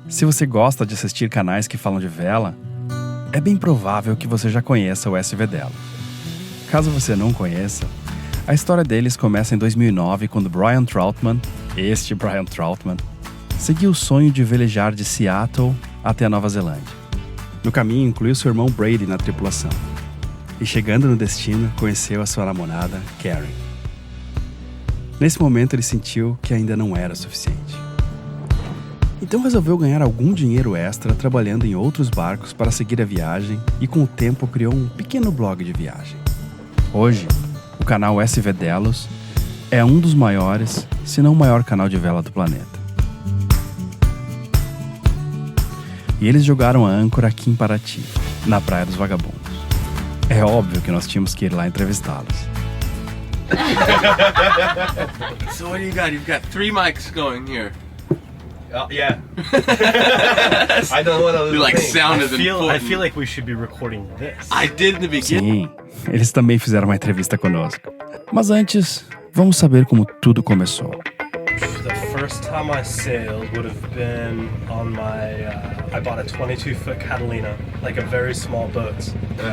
Se você gosta de assistir canais que falam de vela, é bem provável que você já conheça o SV Delos. Caso você não conheça, a história deles começa em 2009, quando Brian Troutman, Brian Troutman, seguiu o sonho de velejar de Seattle até a Nova Zelândia. No caminho, incluiu seu irmão Brady na tripulação. E chegando no destino, conheceu a sua namorada, Karen. Nesse momento, ele sentiu que ainda não era suficiente. Então resolveu ganhar algum dinheiro extra trabalhando em outros barcos para seguir a viagem e com o tempo criou um pequeno blog de viagem. Hoje, o canal SV Delos é um dos maiores, se não o maior canal de vela do planeta. E eles jogaram a âncora aqui em Paraty, na Praia dos Vagabundos. É óbvio que nós tínhamos que ir lá entrevistá-los. So what do you got? You've got 3 mics going here. Yeah. I don't know what else. You like sound is I important. feel like we should be recording this. I did in the beginning. Sim, eles também fizeram uma entrevista conosco. Mas antes, vamos saber como tudo começou. The first time I sailed would have been on my. I bought a 22-foot Catalina, like a very small boat.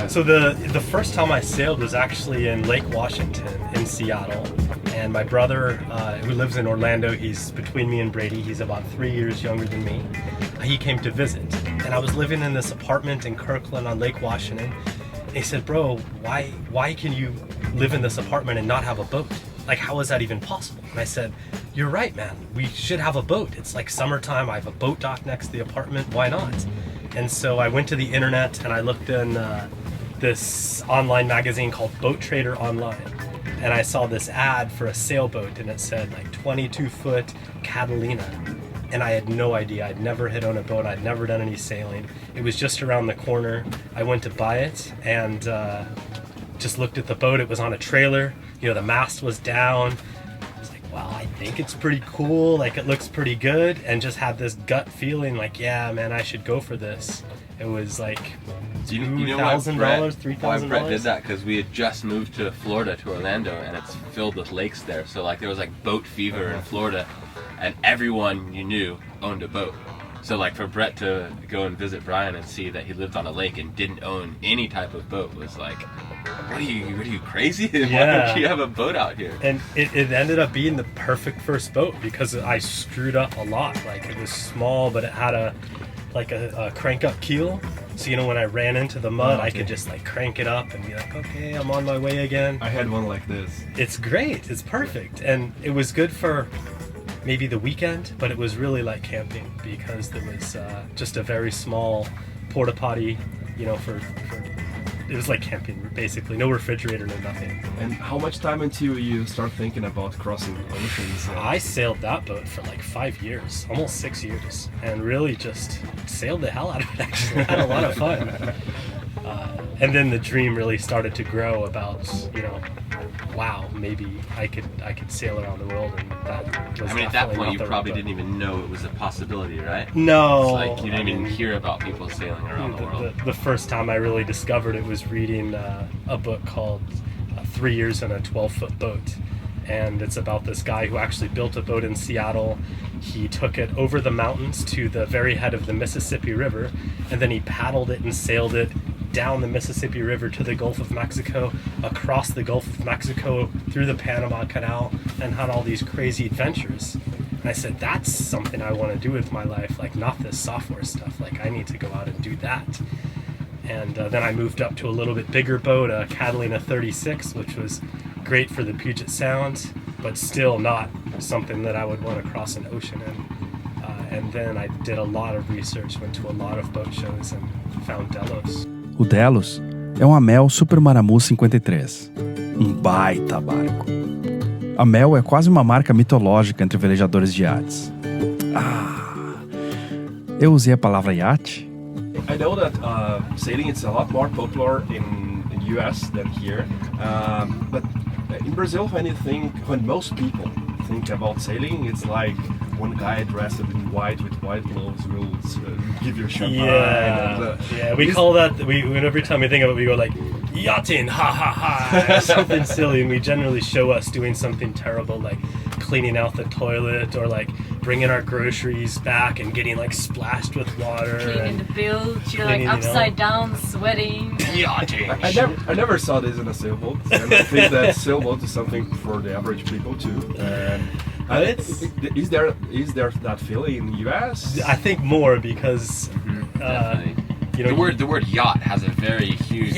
So the first time I sailed was actually in Lake Washington in Seattle, and my brother, who lives in Orlando, he's between me and Brady. He's about 3 years younger than me. He came to visit, and I was living in this apartment in Kirkland on Lake Washington. And he said, "Bro, why can you live in this apartment and not have a boat? Like, how is that even possible?" And I said, "You're right, man. We should have a boat. It's like summertime. I have a boat dock next to the apartment. Why not?" And so I went to the internet and I looked in this online magazine called Boat Trader Online. And I saw this ad for a sailboat and it said like 22-foot Catalina. And I had no idea. I'd never had owned a boat. I'd never done any sailing. It was just around the corner. I went to buy it and just looked at the boat. It was on a trailer. You know, the mast was down. I was like, wow, I think it's pretty cool. Like, it looks pretty good. And just had this gut feeling like, yeah, man, I should go for this. It was like Do you know why $2,000, Brett $3,000. did that? Because we had just moved to Florida, to Orlando, and it's filled with lakes there. So like there was like boat fever in Florida, and everyone you knew owned a boat. So like for Brett to go and visit Brian and see that he lived on a lake and didn't own any type of boat was like, what are you crazy? Why don't you have a boat out here? And it ended up being the perfect first boat because I screwed up a lot. Like, it was small, but it had a crank up keel. So, you know, when I ran into the mud, I could just like crank it up and be like, okay, I'm on my way again. I had one like this. It's great. It's perfect. And it was good for maybe the weekend, but it was really like camping because there was just a very small porta potty, you know, for it was like camping basically. No refrigerator, no nothing. And how much time until you start thinking about crossing oceans? I sailed that boat for like 5 years, almost 6 years, and really just sailed the hell out of it. Actually, I had a lot of fun. And then the dream really started to grow about, you know, wow, maybe I could sail around the world, and that was. I mean, at that point, you probably didn't even know it was a possibility, right? No. It's like you didn't even hear about people sailing around the world. The first time I really discovered it was reading a book called 3 Years in a 12-Foot Boat. And it's about this guy who actually built a boat in Seattle. He took it over the mountains to the very head of the Mississippi River, and then he paddled it and sailed it down the Mississippi River to the Gulf of Mexico, across the Gulf of Mexico, through the Panama Canal, and had all these crazy adventures. And I said, that's something I want to do with my life, like not this software stuff. Like, I need to go out and do that. And then I moved up to a little bit bigger boat, a Catalina 36, which was great for the Puget Sound, but still not something that I would want to cross an ocean in. And then I did a lot of research, went to a lot of boat shows and found Delos. O Delos é um Amel Super Maramu 53, um baita barco. A Mel é quase uma marca mitológica entre velejadores de iates. Eu usei a palavra iate? I know that sailing is a lot more popular in the US than here, but in Brazil, when most people think about sailing, it's like one guy dressed in white with white gloves will give you champagne. We call that. Every time we think of it, we go like yachting, ha ha ha, something silly, and we generally show us doing something terrible like cleaning out the toilet or like bringing our groceries back and getting like splashed with water. Cleaning the bilge, you're like upside down, sweating. Yachting. I never saw this in a sailboat, and I think that sailboat is something for the average people too. Is there that feeling in the US? I think more because the word yacht has a very huge.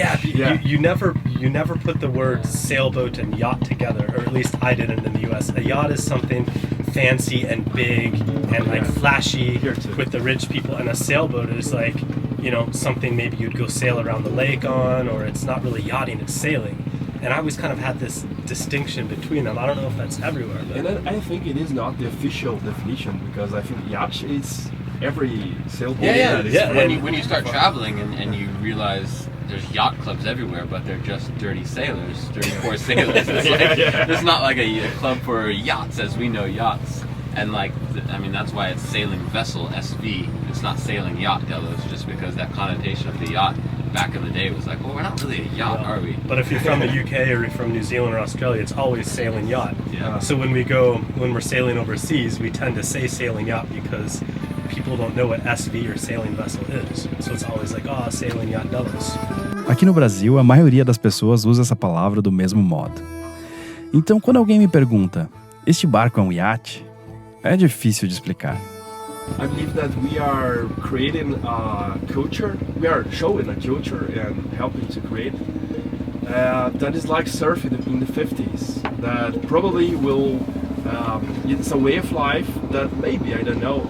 You never put the word sailboat and yacht together, or at least I didn't in the US. A yacht is something fancy and big and like flashy with the rich people, and a sailboat is like, something maybe you'd go sail around the lake on, or it's not really yachting, it's sailing. And I always kind of had this distinction between them. I don't know if that's everywhere. But And I think it is not the official definition, because I think yacht is every sailboat. When you start traveling and you realize there's yacht clubs everywhere, but they're just dirty sailors, dirty poor sailors. There's not like a club for yachts as we know yachts. And that's why it's sailing vessel, SV. It's not sailing yacht, Delos, just because that connotation of the yacht back in the day was like, well, we're not really a yacht, are we? But if you're from the UK or you're from New Zealand or Australia, it's always sailing yacht. Yeah. So when we're sailing overseas, we tend to say sailing yacht because people don't know what SV or sailing vessel is. So it's always like, sailing yacht Delos. Aqui no Brasil, a maioria das pessoas usa essa palavra do mesmo modo. Então, quando alguém me pergunta, este barco é um iate? É difícil de explicar. I believe that we are creating a culture, we are showing a culture and helping to create that is like surfing in the 50s, that probably will, it's a way of life that maybe, I don't know,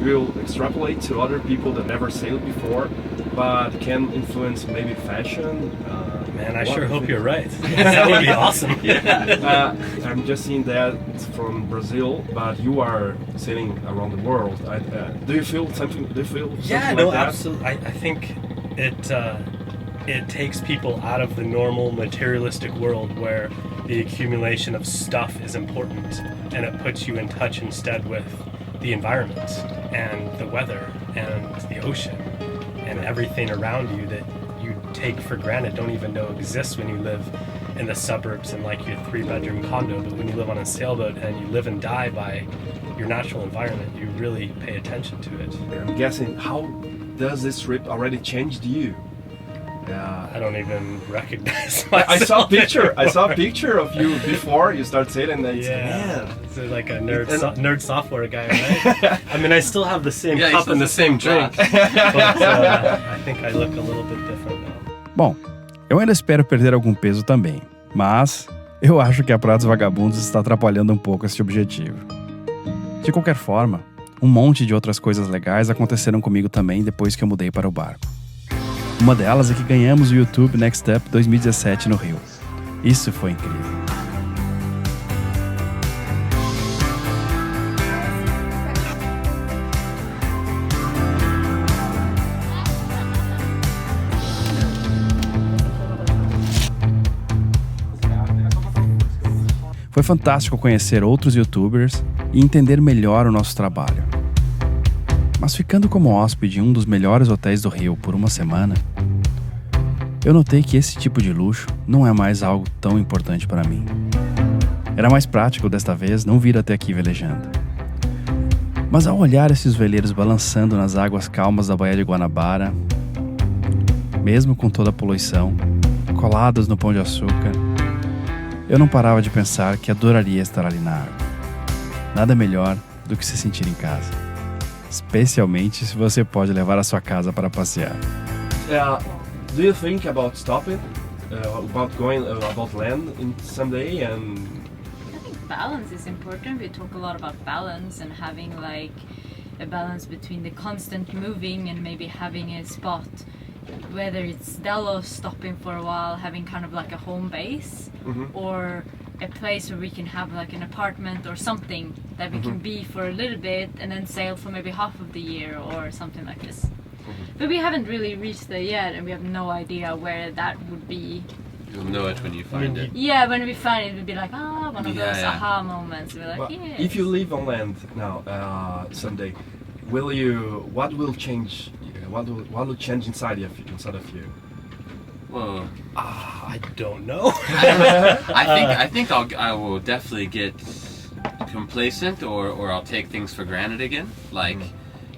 will extrapolate to other people that never sailed before, but can influence maybe fashion. Man, I sure hope you're right. That would be awesome. I'm just seeing that from Brazil, but you are sailing around the world. Do you feel something? Absolutely. I think it takes people out of the normal materialistic world where the accumulation of stuff is important, and it puts you in touch instead with the environment and the weather and the ocean and everything around you that you take for granted, don't even know exists when you live in the suburbs in like your 3-bedroom condo. But when you live on a sailboat and you live and die by your natural environment, you really pay attention to it. I'm guessing, how does this trip already changed you? I don't even recognize myself. I saw a picture of you before you start sailing. And it's like a nerd software guy, right? I mean, I still have the same cup and the same drink, but I think I look a little bit different now. Bom, eu ainda espero perder algum peso também, mas eu acho que a Pratos Vagabundos está atrapalhando um pouco esse objetivo. De qualquer forma, um monte de outras coisas legais aconteceram comigo também depois que eu mudei para o barco. Uma delas é que ganhamos o YouTube Next Step 2017 no Rio. Isso foi incrível. Foi fantástico conhecer outros YouTubers e entender melhor o nosso trabalho. Mas ficando como hóspede em um dos melhores hotéis do Rio por uma semana, eu notei que esse tipo de luxo não é mais algo tão importante para mim. Era mais prático desta vez não vir até aqui velejando. Mas ao olhar esses veleiros balançando nas águas calmas da Baía de Guanabara, mesmo com toda a poluição, colados no Pão de Açúcar, eu não parava de pensar que adoraria estar ali na água. Nada melhor do que se sentir em casa. Especialmente se você pode levar a sua casa para passear. Do you think about stopping, about going, about land in someday? And I think balance is important. We talk a lot about balance and having like a balance between the constant moving and maybe having a spot, whether it's Delos stopping for a while, having kind of like a home base, or a place where we can have like an apartment or something that we can be for a little bit and then sail for maybe half of the year or something like this. But we haven't really reached there yet, and we have no idea where that would be You'll know it when you find it. Yeah, when we find it, it would be like, one of Yeah, those yeah. aha moments. We're like, But yes. if you live on land now, someday, what will change? What will change inside of you? Whoa. I don't know. I think I will definitely get complacent, or I'll take things for granted again. Like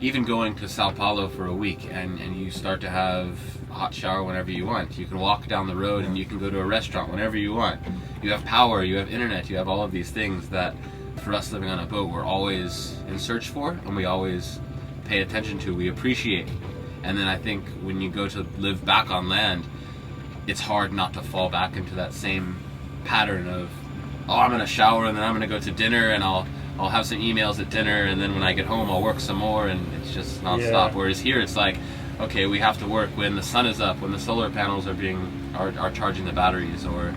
even going to Sao Paulo for a week, and you start to have a hot shower whenever you want. You can walk down the road and you can go to a restaurant whenever you want. You have power, you have internet, you have all of these things that for us living on a boat we're always in search for, and we always pay attention to, we appreciate. And then I think when you go to live back on land, it's hard not to fall back into that same pattern of, oh, I'm gonna shower and then I'm gonna go to dinner and I'll have some emails at dinner, and then when I get home I'll work some more, and it's just nonstop. Yeah. Whereas here it's like, okay, we have to work when the sun is up, when the solar panels are charging the batteries, or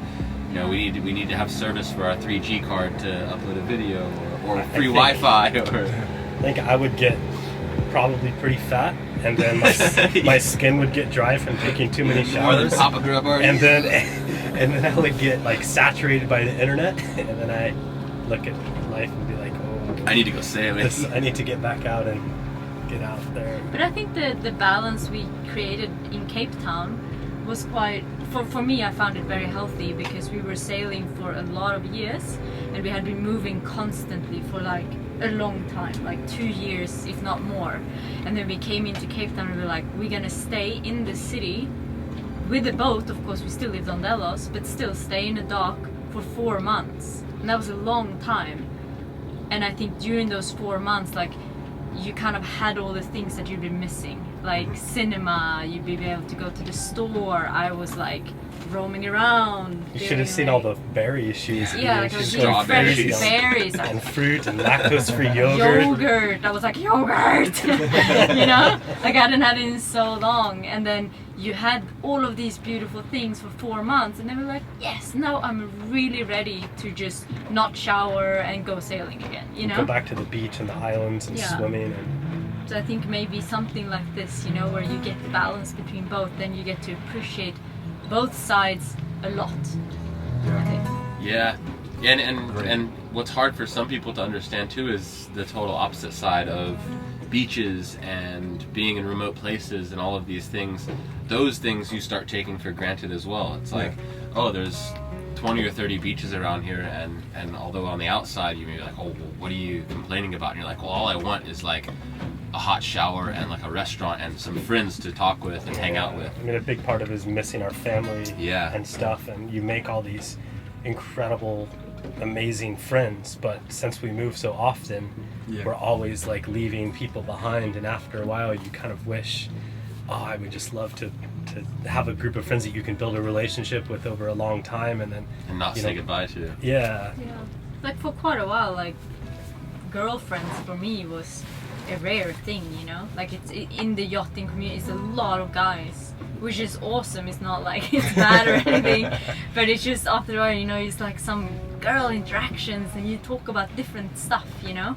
you know, we need to have service for our 3G card to upload a video, or free Wi-Fi, or I think I would get probably pretty fat, and then my skin would get dry from taking too many more than showers, Papa Grub already. and then I would get like saturated by the internet, and then I look at life and be like, oh, I need to go sailing. I need to get back out and get out there. But I think the balance we created in Cape Town was quite, for me, I found it very healthy, because we were sailing for a lot of years and we had been moving constantly for like a long time, like 2 years if not more. And then we came into Cape Town and we were like, we're gonna stay in the city with the boat. Of course we still lived on Delos, but still stay in the dock for 4 months, and that was a long time. And I think during those 4 months, like, you kind of had all the things that you'd been missing, like cinema, you'd be able to go to the store. I was like roaming around. You should have seen all the berry issues. Yeah, like I was She's eating going fresh crazy on- berries. and fruit and lactose-free yogurt. Yogurt. I was like, yogurt. You know, like I hadn't had it in so long. And then you had all of these beautiful things for 4 months, and then we're like, yes, now I'm really ready to just not shower and go sailing again. You know, Go back to the beach and the islands and Yeah. swimming. And so I think maybe something like this, you know, where you get the balance between both, then you get to appreciate both sides a lot. I think. Yeah, and what's hard for some people to understand too is the total opposite side of beaches and being in remote places and all of these things. Those things you start taking for granted as well. It's like, oh, there's 20 or 30 beaches around here, and although on the outside you may be like, oh, well, what are you complaining about? And you're like, well, all I want is like a hot shower and like a restaurant and some friends to talk with and hang out with. I mean, a big part of it is missing our family Yeah. and stuff, and you make all these incredible, amazing friends, but since we move so often, we're always like leaving people behind, and after a while you kind of wish, oh, I would just love to have a group of friends that you can build a relationship with over a long time, and then And not you say know, goodbye to. yeah, Yeah. Like for quite a while, like girlfriends for me was a rare thing, you know? Like in the yachting community, it's a lot of guys, which is awesome. It's not like it's bad or anything, but it's just after a while, you know, it's like some girl interactions and you talk about different stuff, you know?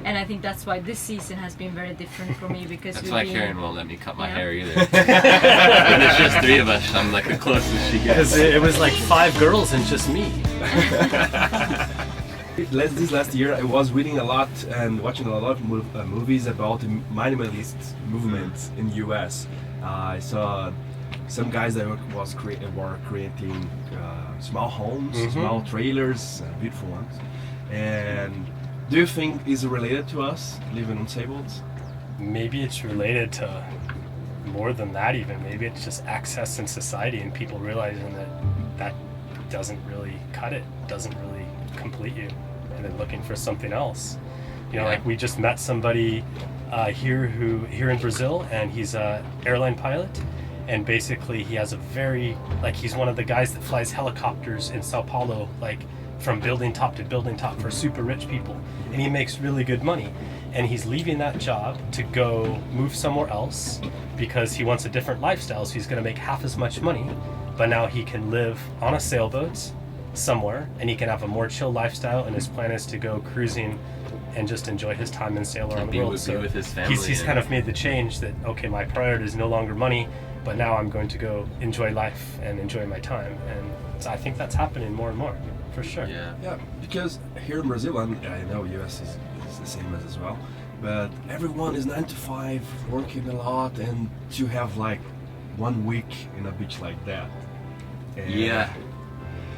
And I think that's why this season has been very different for me, because That's we've why been- Karen won't let me cut my Yeah. hair either. When there's just 3 of us, I'm like the closest she because gets. it was like 5 girls and just me. This last year, I was reading a lot and watching a lot of movies about the minimalist movement in U.S. I saw some guys that were creating small homes, small trailers, beautiful ones. And do you think is related to us living on sailboats? Maybe it's related to more than that even. Maybe it's just access in society and people realizing that doesn't really cut it, doesn't really complete you, and then looking for something else. You know, Yeah. like we just met somebody here in Brazil, and he's a airline pilot, and basically he has a very, like, he's one of the guys that flies helicopters in Sao Paulo, like from building top to building top for super rich people, and he makes really good money. And he's leaving that job to go move somewhere else because he wants a different lifestyle, so he's going to make half as much money, but now he can live on a sailboat somewhere and he can have a more chill lifestyle, and his plan is to go cruising and just enjoy his time and sail around the Be world. with his family he's and- kind of made the change that, okay, my priority is no longer money, but now I'm going to go enjoy life and enjoy my time, and so I think that's happening more and more, for sure. Yeah. Yeah, because here in Brazil, and I know US is the same as well, but everyone is 9 to 5, working a lot, and to have like 1 week in a beach like that. And Yeah.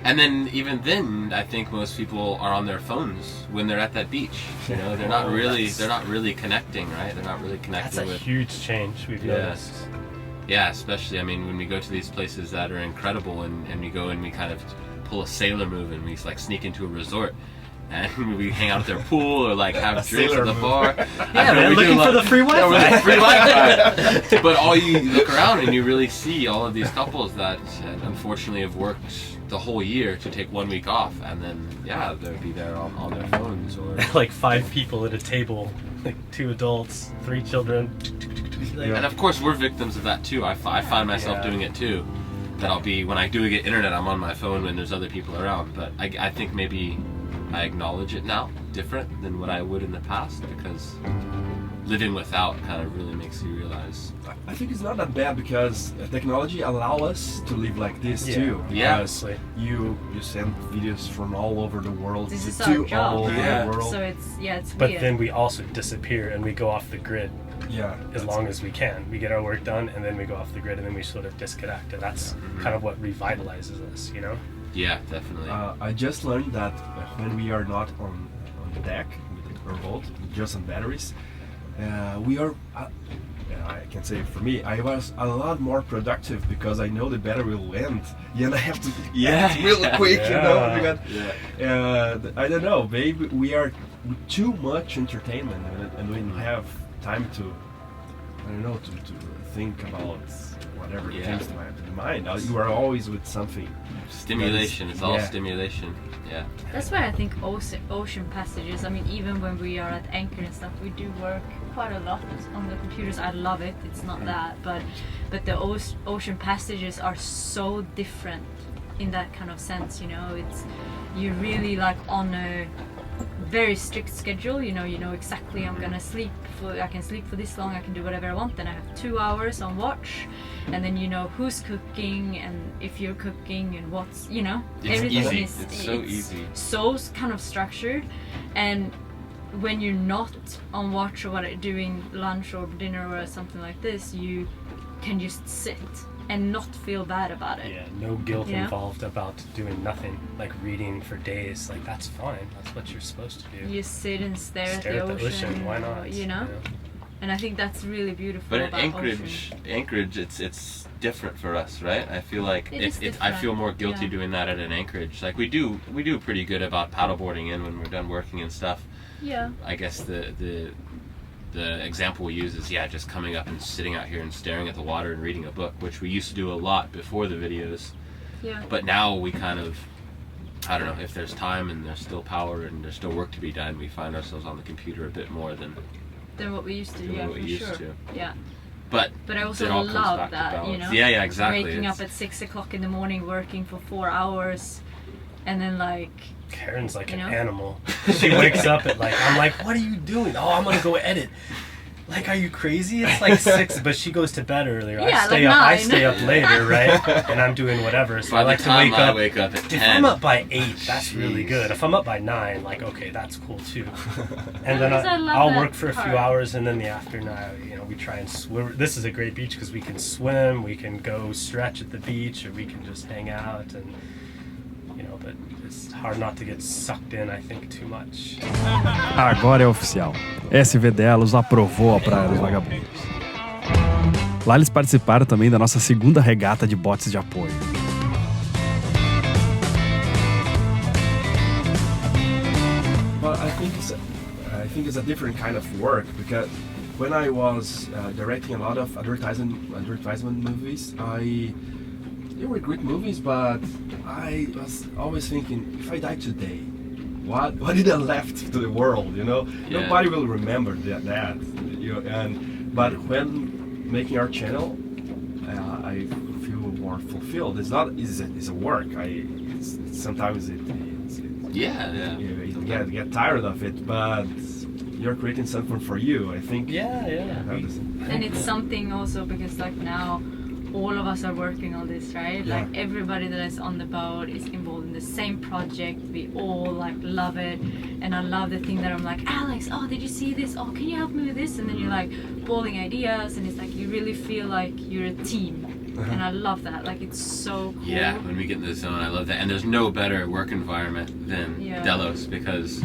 And then even then, I think most people are on their phones when they're at that beach. You know, they're not really connecting, right? They're not really That's connecting a with. huge change we've Yeah. noticed. Yeah, especially, I mean, when we go to these places that are incredible and we go and we kind of pull a sailor move and we like sneak into a resort and we hang out at their pool or like have drinks at the bar. Yeah, man, looking for the free Yeah, we're Wi-Fi. like, free Wi-Fi. But all you look around and you really see all of these couples that unfortunately have worked the whole year to take 1 week off, and then they'll be there on their phones or. Like 5 people at a table, like 2 adults, 3 children. Like, And of course, we're victims of that too. I find myself Yeah. doing it too. That I'll be, when I do get internet, I'm on my phone when there's other people around. But I think maybe I acknowledge it now different than what I would in the past, because living without kind of really makes you realize. I think it's not that bad because technology allows us to live like this too. Yeah. Because you send videos from all over the world This is to our all job, over Yeah. the world. So it's but weird. then we also disappear and we go off the grid Yeah, as long as we can. We get our work done and then we go off the grid and then we sort of disconnect, and that's kind of what revitalizes us, you know? Yeah, definitely. I just learned that when we are not on the deck with our boat, just on batteries, we are. I can say for me, I was a lot more productive because I know the battery will end, and I have to act real quick, you know. Yeah. Because I don't know, maybe we are too much entertainment, and we don't have time to, I don't know, to think about whatever Yeah. comes to my mind. You are always with something. Stimulation. It's all yeah. stimulation. Yeah. That's why I think ocean passages, I mean, even when we are at anchor and stuff, we do work quite a lot on the computers. I love it, it's not that, but the ocean passages are so different in that kind of sense, you know. It's, you're really like on a very strict schedule, you know exactly I can sleep for this long, I can do whatever I want, then I have 2 hours on watch, and then you know who's cooking and if you're cooking and what's, you know, It's everything easy. is It's so easy. so kind of structured. And when you're not on watch or doing lunch or dinner or something like this, you can just sit and not feel bad about it. Yeah, no guilt Yeah. involved about doing nothing, like reading for days. Like, that's fine. That's what you're supposed to do. You sit and stare Stare at the ocean. Why not? You know? Yeah. And I think that's really beautiful But at about Anchorage, ocean. it's different for us, right? I feel like It is I different, feel more guilty yeah. doing that at an Anchorage. Like we do pretty good about paddleboarding in when we're done working and stuff. Yeah. I guess the example we use is just coming up and sitting out here and staring at the water and reading a book, which we used to do a lot before the videos. Yeah. But now we kind of, I don't know, if there's time and there's still power and there's still work to be done, we find ourselves on the computer a bit more than Than what we used to, Than yeah, what we for used sure. to. Yeah. But I also it all comes love back to that, you balance. know. Yeah, exactly. Waking It's- up at 6 o'clock in the morning, working for 4 hours, and then like, Karen's like You an know? animal. She wakes up at like, I'm like, what are you doing? Oh, I'm gonna go edit. Like, are you crazy? It's like 6, but she goes to bed earlier. Yeah, I like stay 9. up later, right? And I'm doing whatever. So By I like the to time wake I up. wake up at If 10, I'm up by 8, that's really Jeez. good. If I'm up by 9, like, okay, that's cool too. And then Because I love I'll that work for a few part. hours, and then the afternoon, we try and swim. This is a great beach because we can swim, we can go stretch at the beach, or we can just hang out, and but it's hard not to get sucked in, I think, too much. Agora é oficial. SV Delos aprovou a Praia dos Vagabundos. Lá eles participaram também da nossa segunda regata de botes de apoio. But I think it's a different kind of work because when I was directing a lot of advertisement movies, they were great movies, but I was always thinking, if I die today, what did I left to the world? Yeah. Nobody will remember that. But when making our channel, I feel more fulfilled. It's a work. Sometimes you get tired of it, but you're creating something for you. I think. Yeah. And it's something also because like now all of us are working on this, right? Yeah. Like everybody that is on the boat is involved in the same project. We all like love it, and I love the thing that I'm like, Alex, oh, did you see this? Oh, can you help me with this? And then you're like bowling ideas, and it's like you really feel like you're a team. And I love that. Like it's so cool. Yeah, when we get in the zone, I love that. And there's no better work environment than Yeah. Delos, because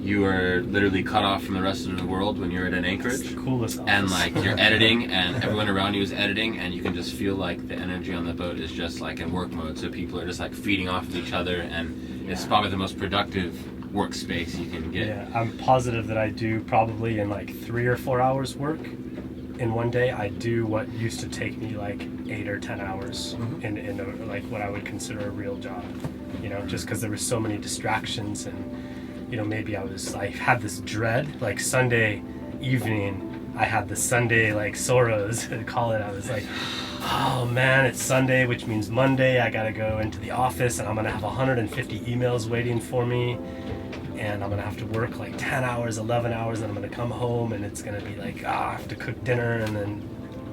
you are literally cut off from the rest of the world when you're at an It's anchorage. the coolest office. And like you're editing, and everyone around you is editing, and you can just feel like the energy on the boat is just like in work mode. So people are just like feeding off of each other, and it's probably the most productive workspace you can get. Yeah, I'm positive that I do probably in like 3 or 4 hours work in one day. I do what used to take me like 8 or 10 hours in like what I would consider a real job. You know, just because there were so many distractions, and you know, maybe I had this dread. Like Sunday evening, I had the Sunday like sorrows to call it. I was like, oh man, it's Sunday, which means Monday I gotta go into the office, and I'm gonna have 150 emails waiting for me, and I'm gonna have to work like 10 hours, 11 hours, and I'm gonna come home, and it's gonna be like, I have to cook dinner, and then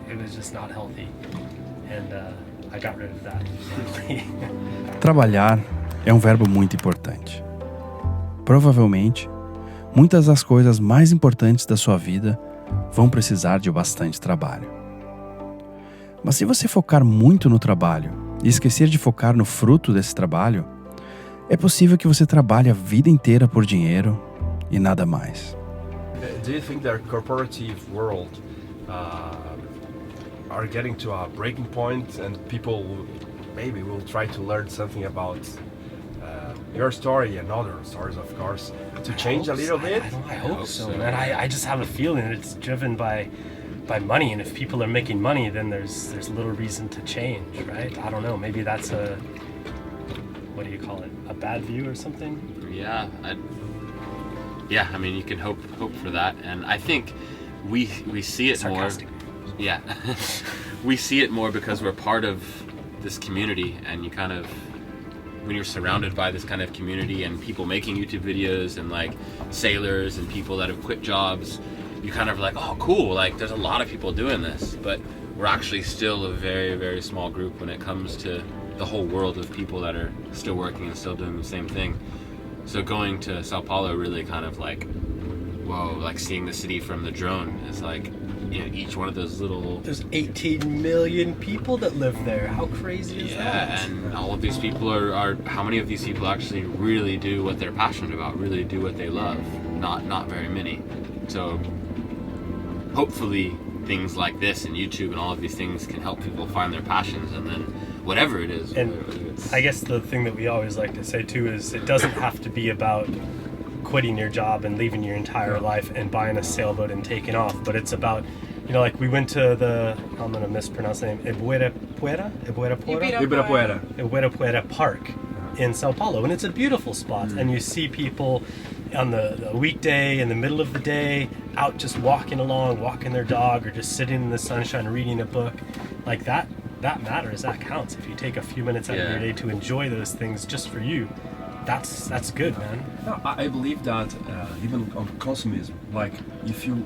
it was just not healthy, and I got rid of that. Trabalhar é um verbo muito importante. Provavelmente, muitas das coisas mais importantes da sua vida vão precisar de bastante trabalho. Mas se você focar muito no trabalho e esquecer de focar no fruto desse trabalho, é possível que você trabalhe a vida inteira por dinheiro e nada mais. Do you think that corporative world are getting to a breaking point, and people maybe will try to learn something about your story and other stories, of course, to change a little bit? I hope hope so, so. man. I just have a feeling that it's driven by money, and if people are making money, then there's little reason to change, right? I don't know. Maybe that's a, what do you call it? A bad view or something? Yeah, I mean, you can hope for that, and I think we see it Sarcastic. more. Yeah, we see it more because we're part of this community, and you kind of, when you're surrounded by this kind of community and people making YouTube videos and like sailors and people that have quit jobs, you kind of like, oh cool, like there's a lot of people doing this, but we're actually still a very, very small group when it comes to the whole world of people that are still working and still doing the same thing. So going to Sao Paulo really kind of like, whoa, like seeing the city from the drone is like, you know, each one of those little, There's 18 million people that live there. How crazy is yeah, that? and all of these people are how many of these people actually really do what they're passionate about, really do what they love? Not very many. So hopefully things like this and YouTube and all of these things can help people find their passions, and then whatever it is. And whether it's- I guess the thing that we always like to say too is it doesn't have to be about quitting your job and leaving your entire life and buying a sailboat and taking off, but it's about, you know, like we went to the, I'm gonna mispronounce the name, Ibirapuera Park in Sao Paulo, and it's a beautiful spot, and you see people on the weekday in the middle of the day out just walking along, walking their dog, or just sitting in the sunshine reading a book. Like that matters, that counts. If you take a few minutes out of your Yeah. day to enjoy those things just for you, that's good, man. No, I believe that even on consumism, like if you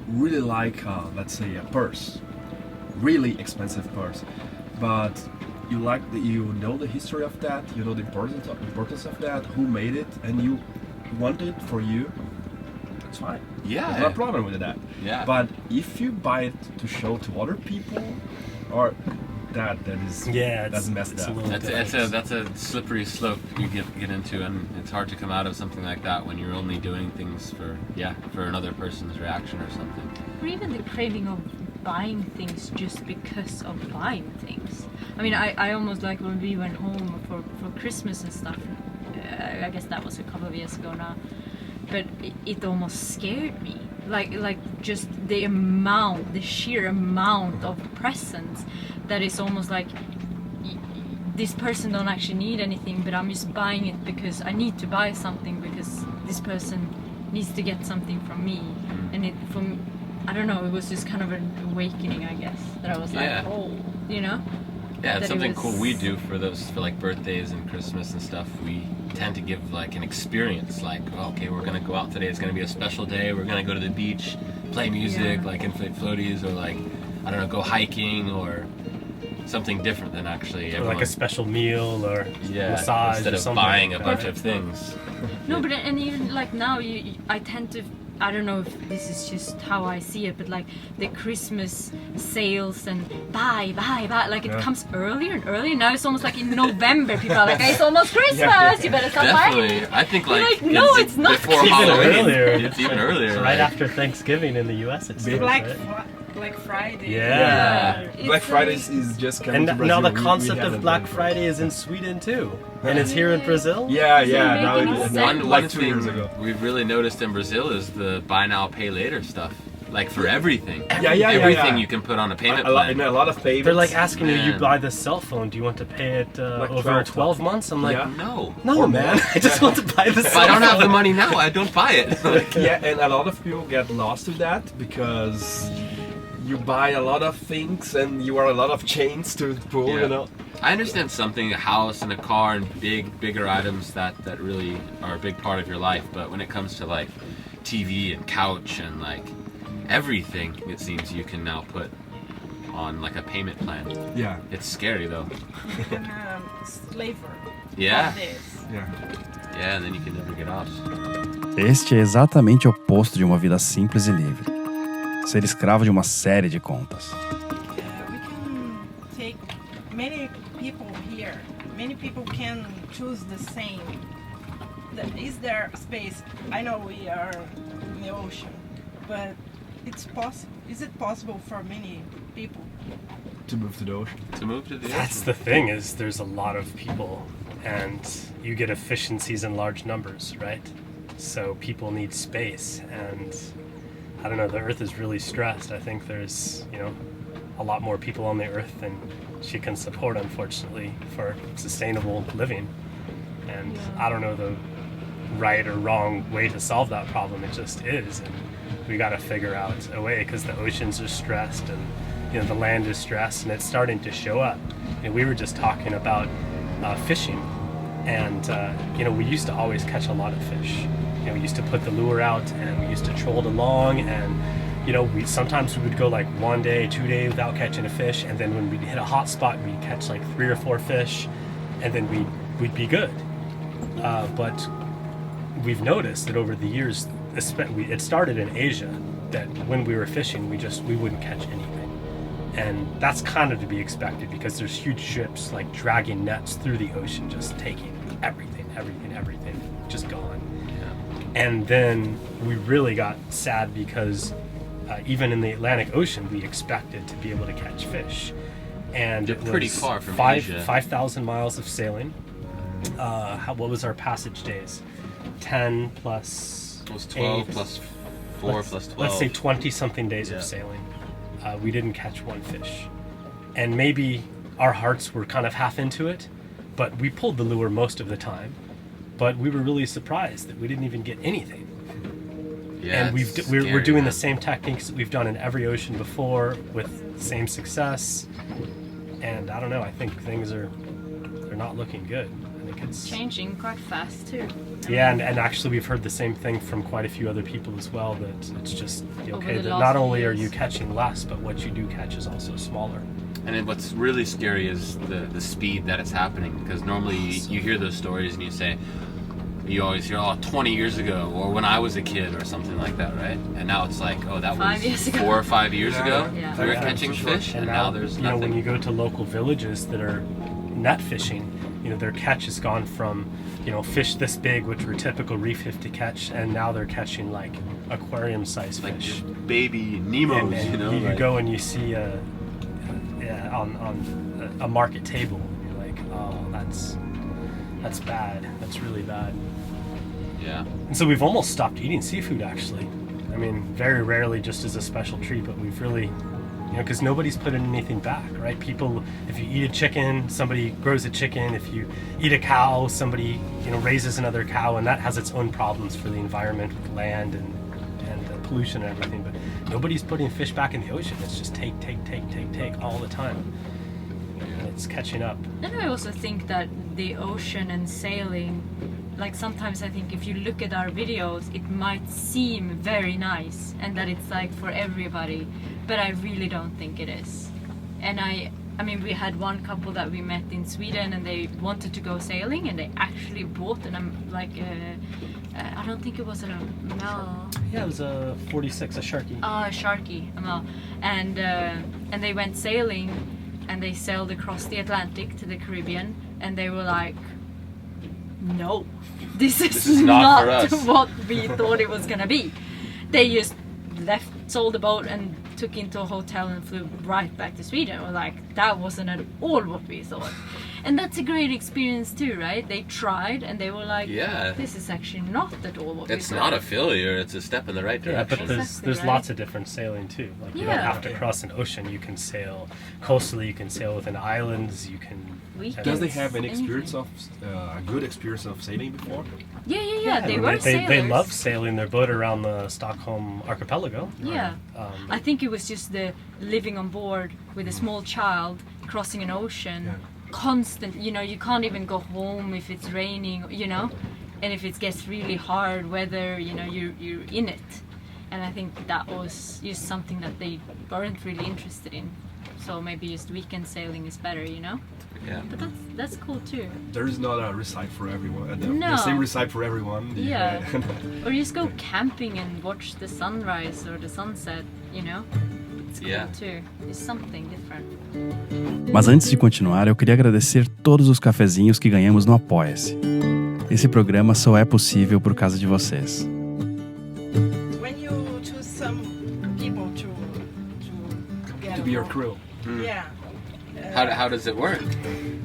really like, let's say, a purse, really expensive purse, but you like that, you know the history of that, you know the importance of that, who made it, and you want it for you, it's fine. Yeah. There's no problem with that. Yeah. But if you buy it to show to other people, or that is Yeah, that's messed it's a up. little- That's a slippery slope you get into, and it's hard to come out of something like that when you're only doing things for another person's reaction or something. Or even the craving of buying things just because of buying things. I mean, I almost like when we went home for Christmas and stuff. I guess that was a couple of years ago now, but it almost scared me. Like just the sheer amount of presents that is almost like this person don't actually need anything, but I'm just buying it because I need to buy something because this person needs to get something from me. And I don't know, it was just kind of an awakening, I guess, that I was Yeah. like, oh, you know? Yeah, That it's it something was- cool we do for like birthdays and Christmas and stuff. We tend to give like an experience, like, oh, okay, we're gonna go out today, it's gonna be a special day, we're gonna go to the beach, play music, Yeah. like inflate floaties, or like, I don't know, go hiking, or something different than actually Or everyone. like a special meal or yeah, massage instead or of something. buying a like bunch that. of things. No, but and even like now, I tend to. I don't know if this is just how I see it, but like the Christmas sales and buy, like it comes earlier and earlier. Now it's almost like in November, people are like, it's almost Christmas, you better stop Definitely, buying. I think You're like, like, no, it's not. before It's even Halloween. earlier. It's even earlier. Right like- after Thanksgiving in the U.S. It's Black Friday. Yeah. It's Black Friday like- is just coming And to Brazil. now the We concept have of it Black in- Friday is in Sweden too, and it's here in Brazil. Yeah, Is it yeah. Now making it is. sense? One Like 2 thing years ago. we've really noticed in Brazil is the buy now, pay later stuff. Like for everything. Yeah, Everything yeah. you can put on a payment a lot, plan. in a lot of payments. They're like asking you Man. buy this cell phone. Do you want to pay it Like over 12 12 months? I'm like, Yeah. No. no, man. I just want to buy this. If I don't have the money now, I don't buy it. Like, Yeah, and a lot of people get lost with that because you buy a lot of things and you are a lot of chains to pull, Yeah. you know. I understand something, a house and a car and bigger items that really are a big part of your life. But when it comes to like TV and couch and like everything, it seems you can now put on like a payment plan. Yeah, It's scary though. And slaver. Yeah. For this. yeah. Yeah, and then you can never get out. Este é exatamente o oposto de uma vida simples e livre. Ser escravo de uma série de contas. We can take many people here. Many people can choose the same. Is there space? I know we are in the ocean, but it's possible. Is it possible for many people? To move to the ocean. To move to the That's ocean. the thing is there's a lot of people, and you get efficiencies in large numbers, right? So people need space, and I don't know. The Earth is really stressed. I think there's a lot more people on the Earth than she can support, unfortunately, for sustainable living. And I don't know the right or wrong way to solve that problem. It just is, and we got to figure out a way because the oceans are stressed and the land is stressed, and it's starting to show up. We were just talking about fishing, and we used to always catch a lot of fish. We used to put the lure out and we used to troll it along, and sometimes we would go like 1 day, 2 days without catching a fish, and then when we'd hit a hot spot, we'd catch like 3 or 4 fish, and then we'd be good. But we've noticed that over the years, it started in Asia, that when we were fishing, we wouldn't catch anything. And that's kind of to be expected because there's huge ships like dragging nets through the ocean, just taking everything, just gone. And then we really got sad because even in the Atlantic Ocean, we expected to be able to catch fish. And You're it was pretty far from Asia. 5,000 miles of sailing. What was our passage days? 10 plus It was 12 8. plus 4 plus 12. Let's say 20-something days Yeah. of sailing. We didn't catch one fish. And maybe our hearts were kind of half into it, but we pulled the lure most of the time. But we were really surprised that we didn't even get anything. Yeah, And it's we're scary, doing man. the same techniques that we've done in every ocean before with the same success. And I don't know, I think they're not looking good. I think it's Changing quite fast too. yeah, and actually we've heard the same thing from quite a few other people as well, that it's just Over okay the that last not only are years. you catching less, but what you do catch is also smaller. And then what's really scary is the speed that it's happening. Because normally you hear those stories and you always hear, 20 years ago, or when I was a kid, or something like that, right? And now it's like, that 5 was years ago. 4 or 5 years ago. Yeah. We were Yeah, catching for sure. fish, and now there's nothing. when you go to local villages that are net fishing, their catch has gone from fish this big, which were typical reef fish to catch, and now they're catching like aquarium-sized like fish. just baby Nemos, And you know. you like- go and you see on a market table, and you're like, oh, that's bad. That's really bad. Yeah. And so we've almost stopped eating seafood, actually. I mean, very rarely just as a special treat, but we've really, because nobody's putting anything back, right? People, if you eat a chicken, somebody grows a chicken. If you eat a cow, somebody, raises another cow, and that has its own problems for the environment with land and pollution and everything. But nobody's putting fish back in the ocean. It's just take all the time. And it's catching up. And I also think that the ocean and sailing, like sometimes I think if you look at our videos, it might seem very nice and that it's like for everybody, but I really don't think it is. And I mean, we had one couple that we met in Sweden, and they wanted to go sailing, and they actually bought I don't think it was a Mel. Yeah, it was a 46, a Sharky. Sharky, a Mel, and they went sailing, and they sailed across the Atlantic to the Caribbean, and they were like, no, this is not for not us. what we thought it was gonna be. They just sold the boat and took into a hotel and flew right back to Sweden. We're like, that wasn't at all what we thought. And that's a great experience too, right? They tried and they were like, Yeah. this is actually not at all what It's we not thought. a failure, it's a step in the right Yeah, direction. but Exactly, there's right? lots of different sailing too. Like you don't Yeah. have to cross an ocean. You can sail coastally. You can sail within islands. You can. Weekends, Does they have any anything. experience of a good experience of sailing before? Yeah. They were sailors. They love sailing their boat around the Stockholm archipelago. Yeah. I think it was just the living on board with a small child crossing an ocean, constant. You know, you can't even go home if it's raining. You know, and if it gets really hard weather, you know, you're in it. And I think that was just something that they weren't really interested in. So maybe just weekend sailing is better, you know. Yeah. But that's cool too. There is not a recipe for everyone. No. The same recipe for everyone. Yeah. Or just go camping and watch the sunrise or the sunset, you know. It's cool Yeah. too. It's something different. Mas antes de continuar, eu queria agradecer todos os cafezinhos que ganhamos no Apoia-se. Esse programa só é possível por causa de vocês. When you choose some people to get To be your along, crew. yeah. How does it work?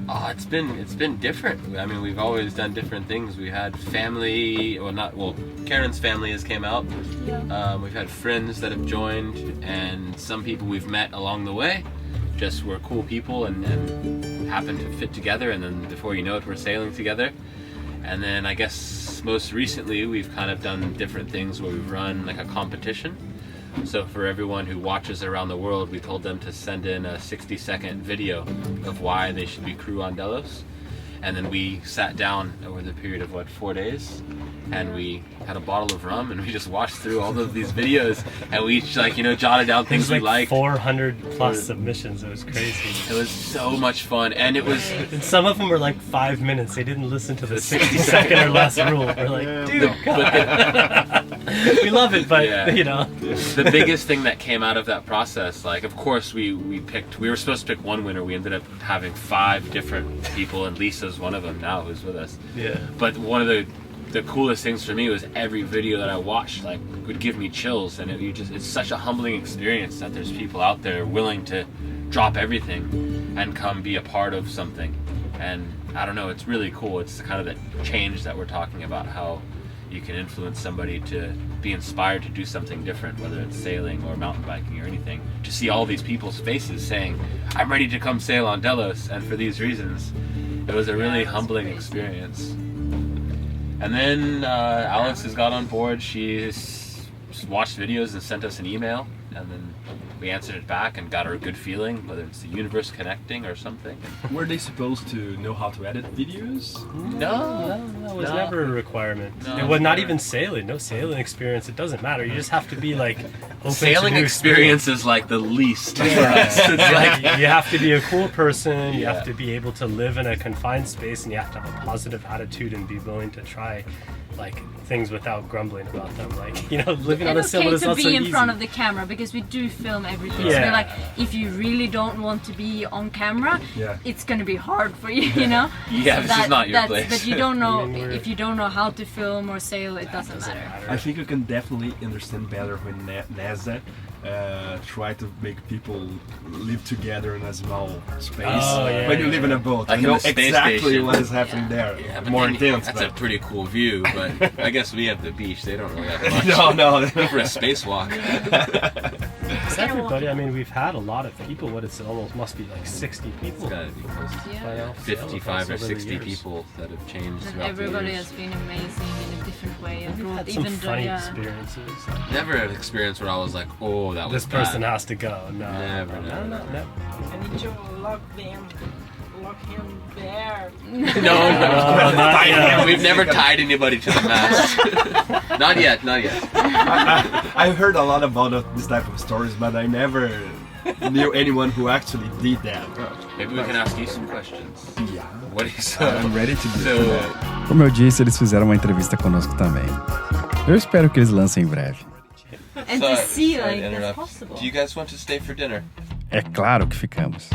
Oh, it's been different. I mean, we've always done different things. We had family, Karen's family has came out. We've had friends that have joined, and some people we've met along the way. Just were cool people and happened to fit together, and then before you know it, we're sailing together. And then I guess most recently we've kind of done different things where we've run like a competition. So for everyone who watches around the world, we told them to send in a 60-second video of why they should be crew on Delos. And then we sat down over the period of 4 days, and we had a bottle of rum, and we just watched through all of these videos, and we each jotted down things There's we like liked. 400 plus submissions. It was crazy. It was so much fun, and it was And some of them were like 5 minutes. They didn't listen to the 60-second or less rule. We're like, dude, we love it, but Yeah. you know. the biggest thing that came out of that process. Like, of course, we were supposed to pick one winner. We ended up having 5 different people, and Lisa's one of them now, who's with us. Yeah. But one of the coolest things for me was every video that I watched would give me chills, and it's such a humbling experience that there's people out there willing to drop everything and come be a part of something. And I don't know, it's really cool. It's kind of the change that we're talking about, how you can influence somebody to be inspired to do something different, whether it's sailing or mountain biking or anything. To see all these people's faces saying, I'm ready to come sail on Delos, and for these reasons. It was a really humbling experience. And then Alex has got on board. She's watched videos and sent us an email, and then we answered it back and got her a good feeling, whether it's the universe connecting or something. Were they supposed to know how to edit videos? No, That was never a requirement. No, it was not never. even sailing. No sailing experience. It doesn't matter. You just have to be like open Sailing to new experience is like the least for Yeah. us. It's like You have to be a cool person. You Yeah. have to be able to live in a confined space, and you have to have a positive attitude and be willing to try like things without grumbling about them. Like, you know, living on And a sail okay is to not be so in easy. front of the camera because we do film everything. So Yeah. we're like, if you really don't want to be on camera, Yeah. it's gonna be hard for you, you know. Yeah, this is not your place. But you don't know I mean, we're- if you don't know how to film or sail, it doesn't matter. I think you can definitely understand better when NASA try to make people live together in a small space. Oh, yeah, when you yeah. live in a boat, Like you in know the space exactly station. what is happening there. Yeah, but More then intense. That's a but- pretty cool view, but I guess we have the beach. They don't really have much. no. For a spacewalk. It's everybody. I mean, we've had a lot of people. What it's almost must be like 60 people. It's gotta be close to by Yeah. now. 55 or Over the 60 years. people that have changed And throughout everybody the years. has been amazing in a different way. And We've brought had some even though, funny yeah. experiences. Never an experience where I was like, oh, that was This person bad. has to go. No, Never, no, never, no, never. no. I need to lock him there. No, not yet. We've never tied anybody to the mast. Not yet. I've heard a lot about this type of stories, but I never knew anyone who actually did that. Maybe we can ask you some questions. Yeah. What do you say? I'm ready to do that. Como eu disse, eles fizeram uma entrevista conosco também. Eu espero que eles lancem em breve. And to see sorry to like that's interrupt. possible. Do you guys want to stay for dinner? É claro que ficamos.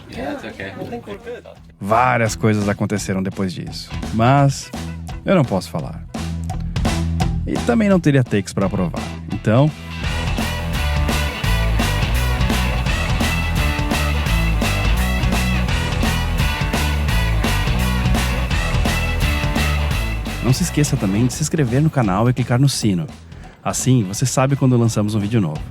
Yeah, that's okay. I think we're good. Várias coisas aconteceram depois disso, mas eu não posso falar. E também não teria takes pra provar. Então, não se esqueça também de se inscrever no canal e clicar no sino. Assim, você sabe quando lançamos um vídeo novo.